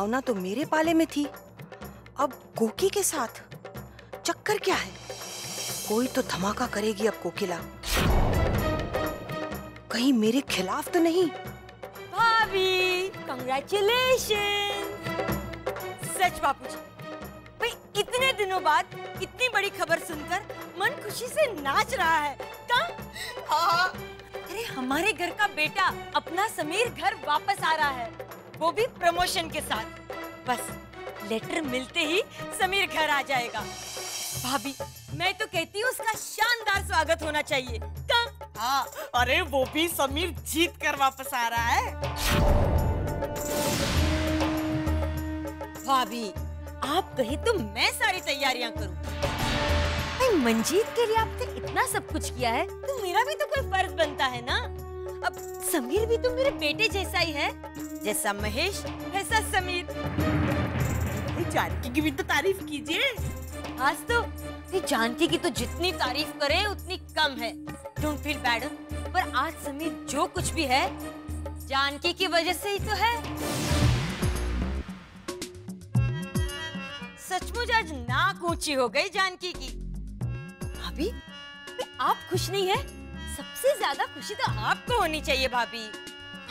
भावना तो मेरे पाले में थी, अब कोकी के साथ। चक्कर क्या है? कोई तो धमाका करेगी अब कोकिला, कहीं मेरे खिलाफ तो नहीं। भाभी कांग्रेचुलेशन। सच बापूजी, भाई इतने दिनों बाद इतनी बड़ी खबर सुनकर मन खुशी से नाच रहा है। हाँ, अरे हमारे घर का बेटा अपना समीर घर वापस आ रहा है, वो भी प्रमोशन के साथ। बस लेटर मिलते ही समीर घर आ जाएगा। भाभी मैं तो कहती हूँ उसका शानदार स्वागत होना चाहिए। हाँ, अरे वो भी समीर जीत कर वापस आ रहा है। भाभी आप कहे तो मैं सारी तैयारियां करूं। भाई मंजीत के लिए आपने इतना सब कुछ किया है तो मेरा भी तो कोई फर्ज बनता है ना। अब समीर भी तो मेरे बेटे जैसा ही है, जैसा महेश वैसा समीर। जानकी की भी तो तारीफ कीजिए। आज तो जानकी की तो जितनी तारीफ करे उतनी कम है। डोंट फील बैड, पर आज समीर जो कुछ भी है जानकी की वजह से ही तो है। सचमुच आज नाक ऊंची हो गई जानकी की। भाभी आप खुश नहीं है? सबसे ज्यादा खुशी तो आपको होनी चाहिए भाभी।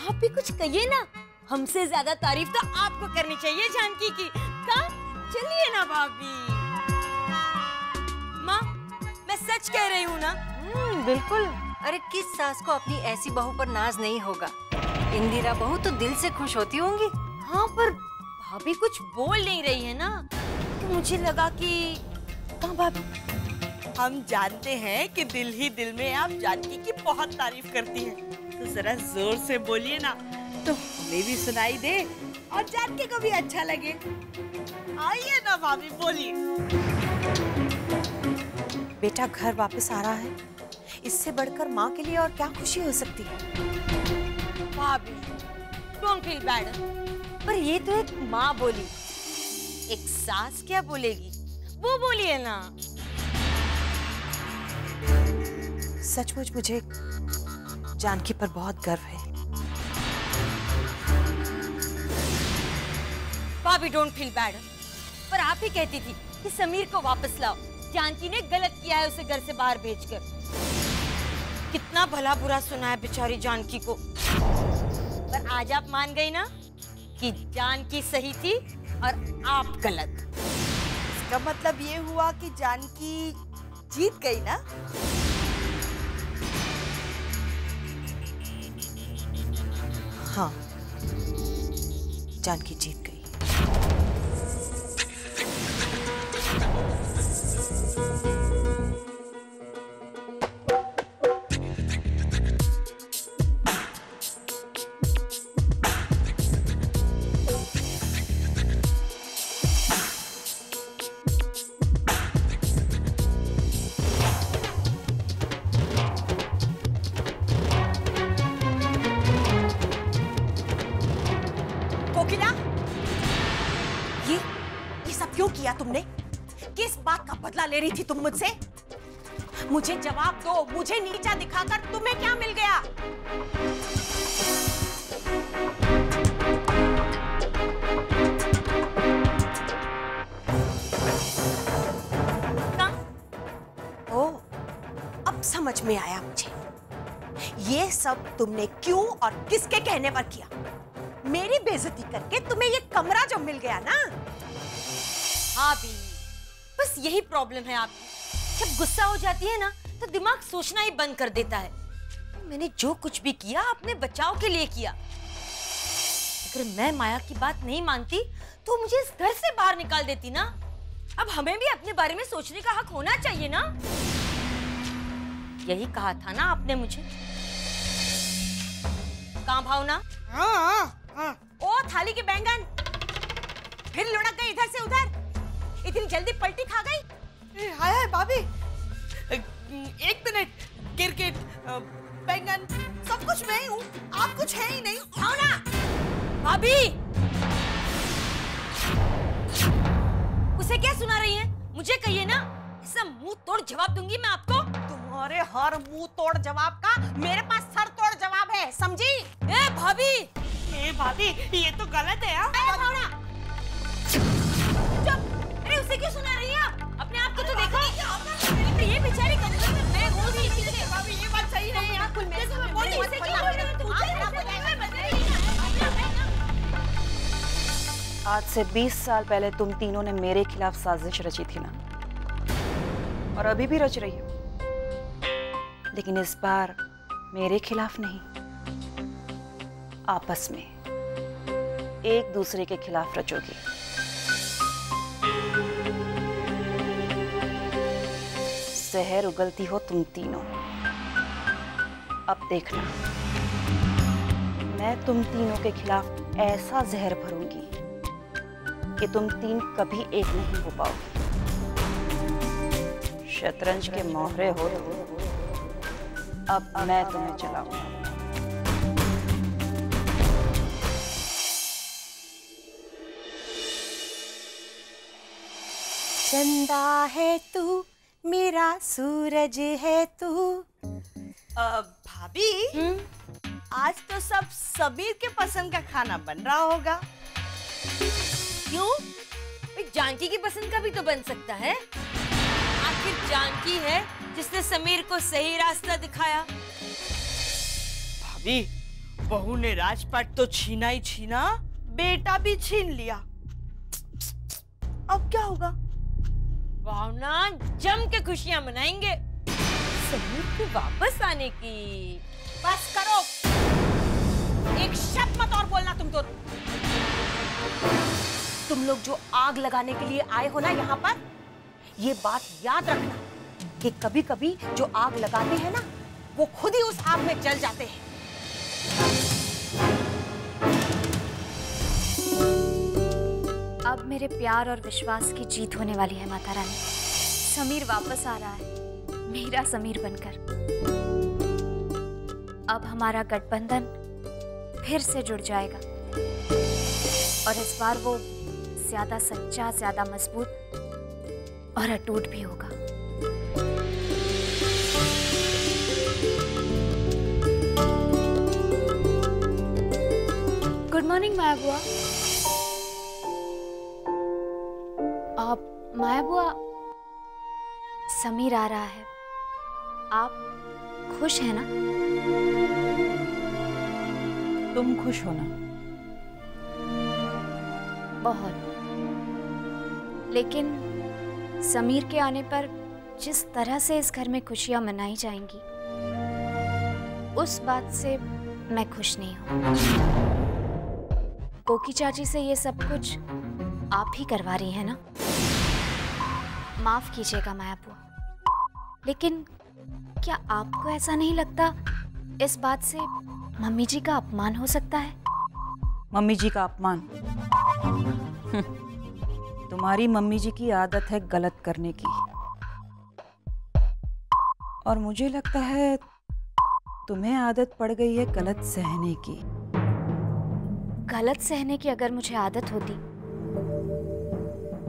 आप भी कुछ कहिए ना, हमसे ज्यादा तारीफ तो आपको करनी चाहिए जानकी की। चलिए ना भाभी। माँ मैं सच कह रही हूँ ना? बिल्कुल। अरे किस सास को अपनी ऐसी बहू पर नाज नहीं होगा। इंदिरा बहू तो दिल से खुश होती होंगी। हाँ पर भाभी कुछ बोल नहीं रही है ना, तो मुझे लगा कि भाभी हम जानते हैं कि दिल ही दिल में आप जानकी की बहुत तारीफ करती हैं, तो जरा जोर से बोलिए ना, तो हमें भी सुनाई दे और जानकी को भी अच्छा लगे। आइए ना भाभी, बोलिए। बेटा घर वापस आ रहा है, इससे बढ़कर माँ के लिए और क्या खुशी हो सकती है। भाभी डोंट फील बैड, पर ये तो एक माँ बोली, एक सास क्या बोलेगी वो बोलिए ना। सचमुच मुझे जानकी पर बहुत गर्व है। भाभी डोंट फील बैड, पर आप ही कहती थी कि समीर को वापस लाओ, जानकी ने गलत किया है उसे घर से बाहर भेजकर। कितना भला बुरा सुना है बेचारी जानकी को, पर आज आप मान गई ना कि जानकी सही थी और आप गलत। इसका मतलब ये हुआ कि जानकी जीत गई ना? हाँ, जानकी जीत गई। कोकिला, ये सब क्यों किया तुमने? किस बात का बदला ले रही थी तुम मुझसे? मुझे जवाब दो, मुझे नीचा दिखाकर तुम्हें क्या मिल गया? ओ, अब समझ में आया मुझे। ये सब तुमने क्यों और किसके कहने पर किया? मेरी बेइज्जती करके तुम्हें ये कमरा जो मिल गया ना। हाँ भी बस यही प्रॉब्लम है आपकी, जब गुस्सा हो जाती है ना तो दिमाग सोचना ही बंद कर देता है। मैंने जो कुछ भी किया अपने बचाव के लिए किया। अगर मैं माया की बात नहीं मानती तो मुझे इस घर से बाहर निकाल देती ना। अब हमें भी अपने बारे में सोचने का हक होना चाहिए ना। यही कहा था ना आपने मुझे। कहाँ भावना? हाँ। ओ थाली के बैंगन फिर लुढ़क गई इधर से उधर, इतनी जल्दी पलटी खा गई। हाय भाभी, एक मिनट। क्रिकेट, बैंगन, सब कुछ मैं ही हूँ, आप कुछ है ही नहीं। भावना, भाभी उसे क्या सुना रही हैं? मुझे कहिए ना, ऐसा मुंह तोड़ जवाब दूंगी मैं आपको। तुम्हारे हर मुंह तोड़ जवाब का मेरे पास सर तोड़ जवाब है, समझी? ए भाभी, भाभी ये तो गलत है। भावना से 20 साल पहले तुम तीनों ने मेरे खिलाफ साजिश रची थी ना, और अभी भी रच रही हो, लेकिन इस बार मेरे खिलाफ नहीं, आपस में एक दूसरे के खिलाफ रचोगी। जहर उगलती हो तुम तीनों। अब देखना, मैं तुम तीनों के खिलाफ ऐसा जहर भरूंगी कि तुम तीन कभी एक नहीं हो पाओगे। शतरंज के मोहरे हो तुम, अब मैं तुम्हें चलाऊंगा। चंदा है तू, मेरा सूरज है तू। भाभी, आज तो सब समीर के पसंद का खाना बन रहा होगा। क्यों? भाई जानकी की पसंद का भी तो बन सकता है। आखिर जानकी है जिसने समीर को सही रास्ता दिखाया। भाभी, बहू ने राजपाट तो छीना ही छीना, बेटा भी छीन लिया। अब क्या होगा? भावना, जम के खुशियां मनाएंगे समीर के वापस आने की। बस करो, एक शब्द मत और बोलना तुम तो। तुम लोग जो आग लगाने के लिए आए हो ना यहाँ पर, ये बात याद रखना कि कभी कभी जो आग लगाते हैं ना, वो खुद ही उस आग में जल जाते हैं। अब मेरे प्यार और विश्वास की जीत होने वाली है माता रानी। समीर वापस आ रहा है, मेरा समीर बनकर। अब हमारा गठबंधन फिर से जुड़ जाएगा और इस बार वो ज्यादा सच्चा, ज्यादा मजबूत और अटूट भी होगा। गुड मॉर्निंग माया बुआ। माया बुआ, समीर आ रहा है, आप खुश हैं ना? तुम खुश हो ना? बहुत। लेकिन समीर के आने पर जिस तरह से इस घर में खुशियां मनाई जाएंगी, उस बात से मैं खुश नहीं हूं। कोकी चाची से ये सब कुछ आप ही करवा रही हैं ना? माफ कीजिएगा माया बुआ, लेकिन क्या आपको ऐसा नहीं लगता इस बात से मम्मी जी का अपमान हो सकता है? मम्मी जी का अपमान? तुम्हारी मम्मी जी की आदत है गलत करने की, और मुझे लगता है तुम्हें आदत पड़ गई है गलत सहने की। गलत सहने की अगर मुझे आदत होती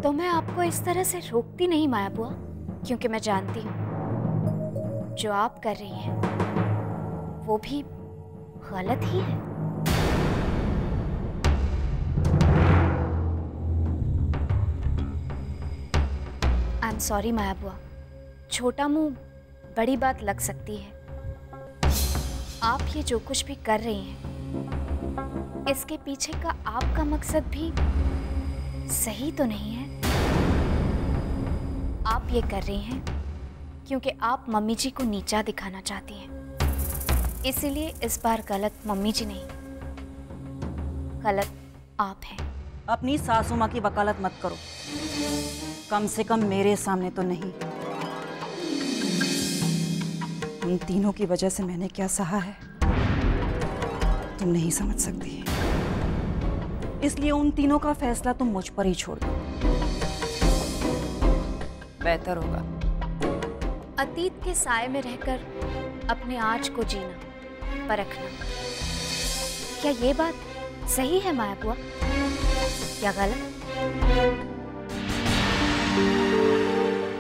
तो मैं आपको इस तरह से रोकती नहीं माया बुआ, क्योंकि मैं जानती हूँ जो आप कर रही हैं वो भी गलत ही है। आई एम सॉरी माया बुआ, छोटा मुंह बड़ी बात लग सकती है। आप ये जो कुछ भी कर रही हैं, इसके पीछे का आपका मकसद भी सही तो नहीं है। आप ये कर रही हैं क्योंकि आप मम्मी जी को नीचा दिखाना चाहती हैं। इसीलिए इस बार गलत मम्मी जी नहीं, गलत आप हैं। अपनी सासू माँ की वकालत मत करो, कम से कम मेरे सामने तो नहीं। उन तीनों की वजह से मैंने क्या सहा है तुम नहीं समझ सकती, इसलिए उन तीनों का फैसला तुम मुझ पर ही छोड़ दो, बेहतर होगा। अतीत के साए में रहकर अपने आज को जीना, परखना, क्या ये बात सही है माया बुआ या गलत?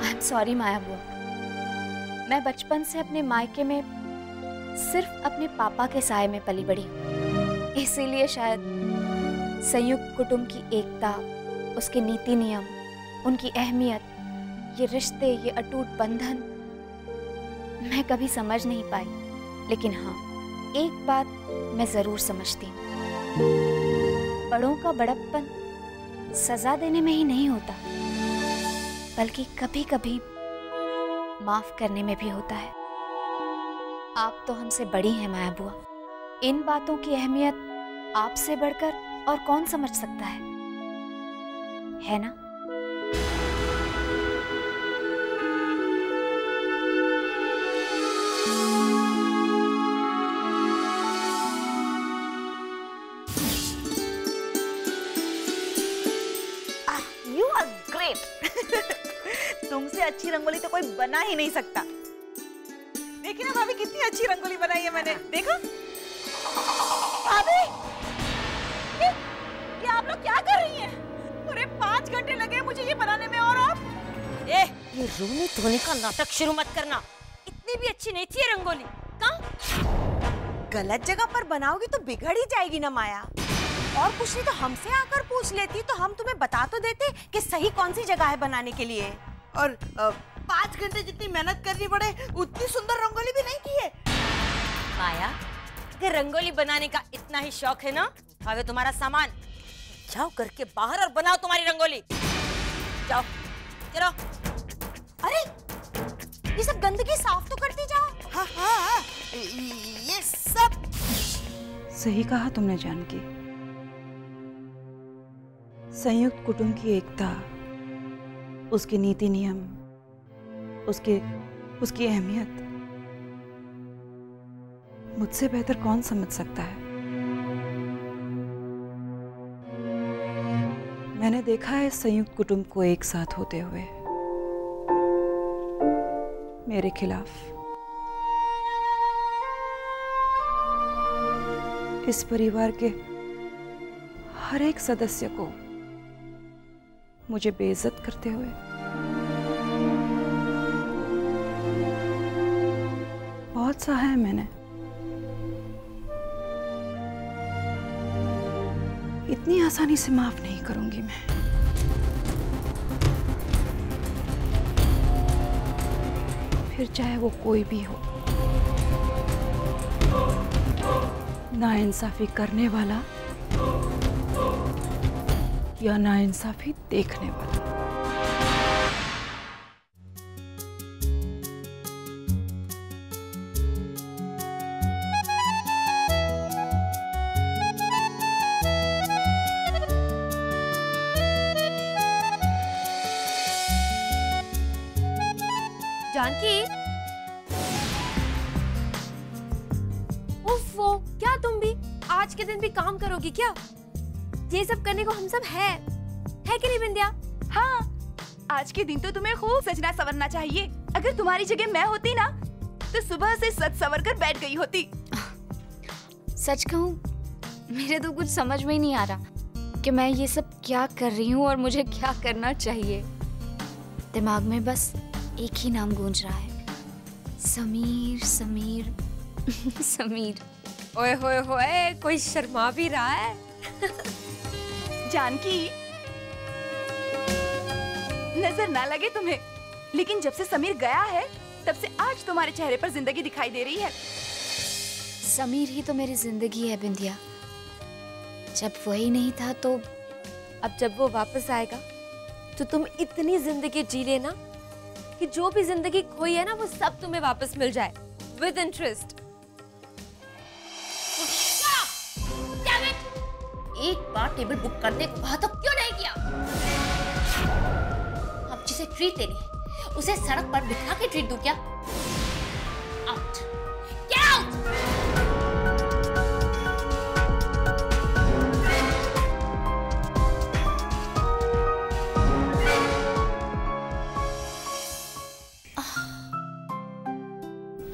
आई एम सॉरी माया बुआ, मैं बचपन से अपने मायके में सिर्फ अपने पापा के साए में पली बड़ी हूँ। इसीलिए शायद संयुक्त कुटुंब की एकता, उसके नीति नियम, उनकी अहमियत, ये रिश्ते, ये अटूट बंधन मैं कभी समझ नहीं पाई। लेकिन हाँ, एक बात मैं जरूर समझती हूँ, बड़ों का बड़प्पन सजा देने में ही नहीं होता, बल्कि कभी कभी माफ करने में भी होता है। आप तो हमसे बड़ी हैं माया बुआ, इन बातों की अहमियत आपसे बढ़कर और कौन समझ सकता है ना? You are great. तुमसे अच्छी रंगोली तो कोई बना ही नहीं सकता। देखिए ना भाभी, कितनी अच्छी रंगोली बनाई है मैंने। देखो भाभी, ये आप लोग क्या कर रही हैं? पूरे 5 घंटे लगे मुझे ये बनाने में, और आप ये रोने धोने का नाटक शुरू मत करना। इतनी भी अच्छी नहीं थी ये रंगोली। कहाँ? गलत जगह पर बनाओगी तो बिगड़ ही जाएगी ना माया। और कुछ नहीं तो हमसे आकर पूछ लेती तो हम तुम्हें बता तो देते कि सही कौन सी जगह है बनाने के लिए। और 5 घंटे जितनी मेहनत करनी पड़े उतनी सुंदर रंगोली भी नहीं की है। माया, अगर रंगोली बनाने का इतना ही शौक है ना, आवे तुम्हारा सामान जाओ करके बाहर और बनाओ तुम्हारी रंगोली। जाओ चलो। अरे ये सब गंदगी साफ तो करती जाओ। हाँ हाँ, ये सब सही कहा तुमने जानकी। संयुक्त कुटुंब की एकता, उसके नीति नियम, उसकी अहमियत मुझसे बेहतर कौन समझ सकता है। मैंने देखा है संयुक्त कुटुंब को एक साथ होते हुए मेरे खिलाफ। इस परिवार के हर एक सदस्य को मुझे बेइज्जत करते हुए। बहुत सहा है मैंने। इतनी आसानी से माफ नहीं करूंगी मैं। फिर चाहे वो कोई भी हो, नाइंसाफी करने वाला या नाइंसाफी देखने वाला। जानकी, उफ़्फ़ो, क्या तुम भी आज के दिन भी काम करोगी क्या? ये सब करने को हम सब है कि नहीं बिंदिया? हाँ, आज के दिन तो तुम्हें खूब सजना संवरना चाहिए। अगर तुम्हारी जगह मैं होती ना तो सुबह से सज संवर कर बैठ गई होती। सच कहूँ, मेरे तो कुछ समझ में ही नहीं आ रहा कि मैं ये सब क्या कर रही हूँ और मुझे क्या करना चाहिए। दिमाग में बस एक ही नाम गूंज रहा है, समीर समीर समीर। ओए होए होए, कोई शर्मा भी रहा है। जानकी, नजर ना लगे तुम्हें, लेकिन जब से समीर गया है तब से आज तुम्हारे चेहरे पर जिंदगी दिखाई दे रही है। समीर ही तो मेरी जिंदगी है बिंदिया। जब वही नहीं था तो अब जब वो वापस आएगा तो तुम इतनी जिंदगी जी लेना कि जो भी जिंदगी खोई है ना वो सब तुम्हें वापस मिल जाए विद इंटरेस्ट। एक बार टेबल बुक करने को कहा तो क्यों नहीं किया? अब जिसे ट्रीट देनी है उसे सड़क पर बिठा के ट्रीट दूं क्या? Out, get out.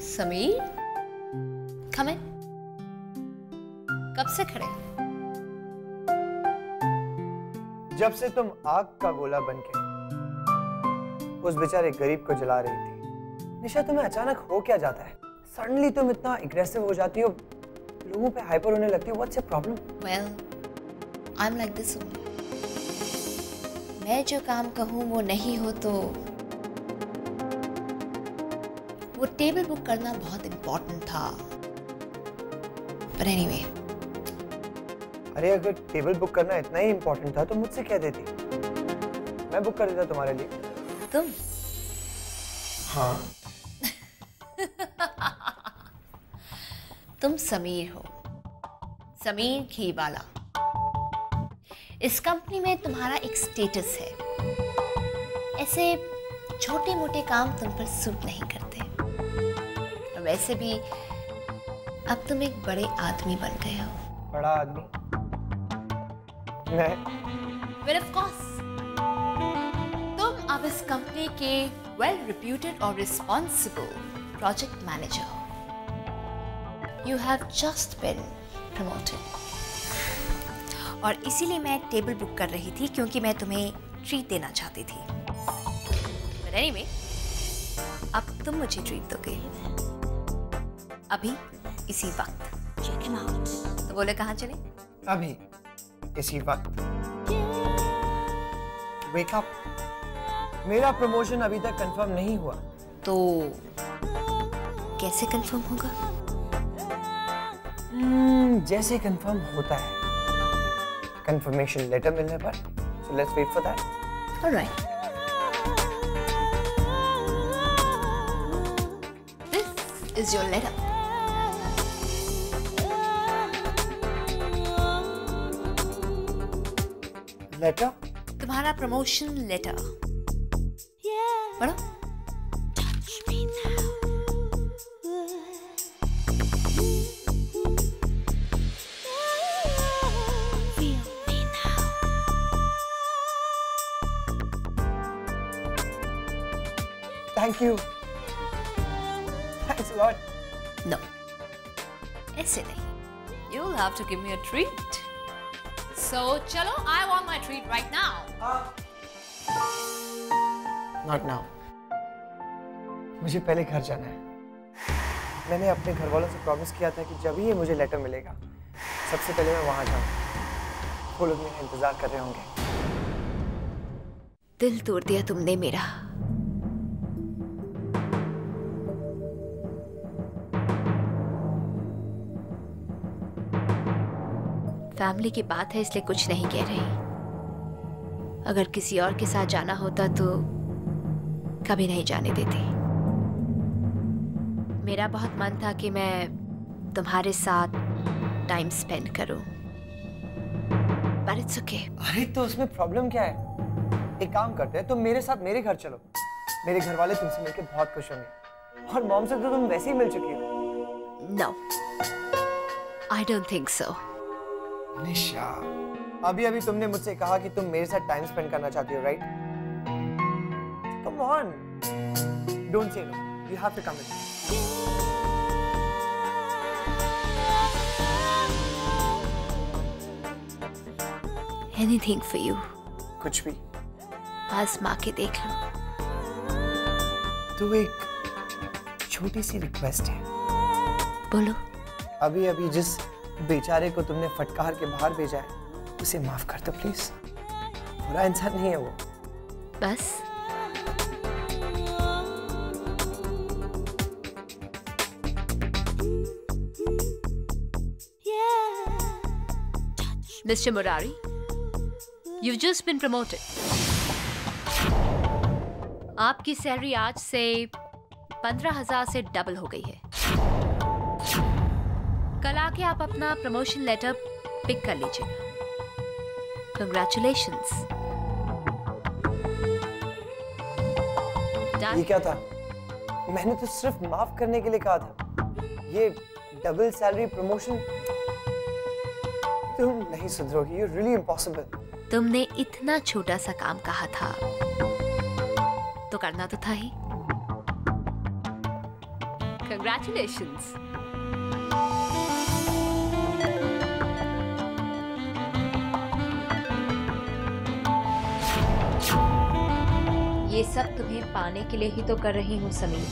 Sameer, come in. कब से खड़े? जब से तुम आग का गोला बनके उस बेचारे गरीब को जला रही थी। निशा, तुम्हें अचानक हो क्या जाता है? सडनली तुम इतना एग्रेसिव हो जाती हो, लोगों पे हाइपर होने लगती हो। What's your problem? Well, I am like this. मैं जो काम कहूँ वो नहीं हो तो वो टेबल बुक करना बहुत इम्पोर्टेंट था। But anyway, अरे अगर टेबल बुक करना इतना ही इम्पोर्टेंट था तो मुझसे कह देती। मैं बुक कर देता तुम्हारे लिए। तुम? हाँ। तुम समीर हो, समीर घीवाला। इस कंपनी में तुम्हारा एक स्टेटस है। ऐसे छोटे मोटे काम तुम पर सूट नहीं करते। और वैसे भी अब तुम एक बड़े आदमी बन गए हो। बड़ा आदमी? मैं? Well, of course. तुम अब इस कंपनी के well reputed और responsible project manager हो। You have just been promoted. और इसीलिए मैं टेबल बुक कर रही थी क्योंकि मैं तुम्हें ट्रीट देना चाहती थी। But anyway, अब तुम मुझे ट्रीट दोगे। अभी इसी वक्त। Check him out. तो बोले कहाँ चले? अभी इसी वक्त। Wake up. मेरा प्रमोशन अभी तक कंफर्म नहीं हुआ। तो कैसे कंफर्म होगा? जैसे कंफर्म होता है, कंफर्मेशन लेटर मिलने पर। So let's wait for that. All right. This is your letter. Letter? तुम्हारा प्रमोशन लेटर। पढ़ो। Thank you. Thanks a lot. No. ऐसे नहीं. You'll have to give me a treat. So, chalo, I want my treat right now. Not now. मुझे पहले घर जाना है। मैंने अपने घर वालों से प्रॉमिस किया था कि जब ही मुझे लेटर मिलेगा, सबसे पहले मैं वहां जाऊंगा। वो लोग मेरा इंतजार कर रहे होंगे। दिल तोड़ दिया तुमने मेरा। फैमिली की बात है इसलिए कुछ नहीं कह रही। अगर किसी और के साथ जाना होता तो कभी नहीं जाने देती। मेरा बहुत मन था कि मैं तुम्हारे साथ टाइम स्पेंड करूं। But it's okay. अरे तो उसमें प्रॉब्लम क्या है? एक काम करते हैं, तुम मेरे साथ मेरे घर चलो। मेरे घर वाले तुमसे मिलकर बहुत खुश होंगे। और मॉम से तो तुम वैसे ही मिल चुकी हो। No, I don't think so. निशा, अभी तुमने मुझसे कहा कि तुम मेरे साथ टाइम स्पेंड करना चाहती हो, right? Come on, don't say no. You have to come with me. Anything for you. कुछ भी। आजमा के देख लो। तो एक छोटी सी रिक्वेस्ट है। बोलो। अभी जिस बेचारे को तुमने फटकार के बाहर भेजा है, उसे माफ कर दो प्लीज। बुरा इंसान नहीं है वो। बस? Mr. Murari, you've just been promoted. आपकी सैलरी आज से 15,000 से डबल हो गई है। कल आके आप अपना प्रमोशन लेटर पिक कर लीजिएगा। Congratulations. ये क्या था? मैंने तो सिर्फ माफ करने के लिए कहा था। ये डबल सैलरी प्रमोशन, तुम नहीं सुधरोगी। You're really impossible. तुमने इतना छोटा सा काम कहा था तो करना तो था ही। Congratulations. ये सब तुम्हें पाने के लिए ही तो कर रही हूँ समीर।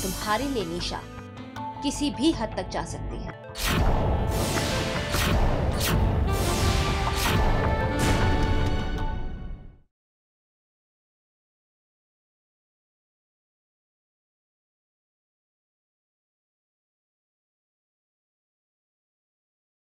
तुम्हारे लिए निशा किसी भी हद तक जा सकती है।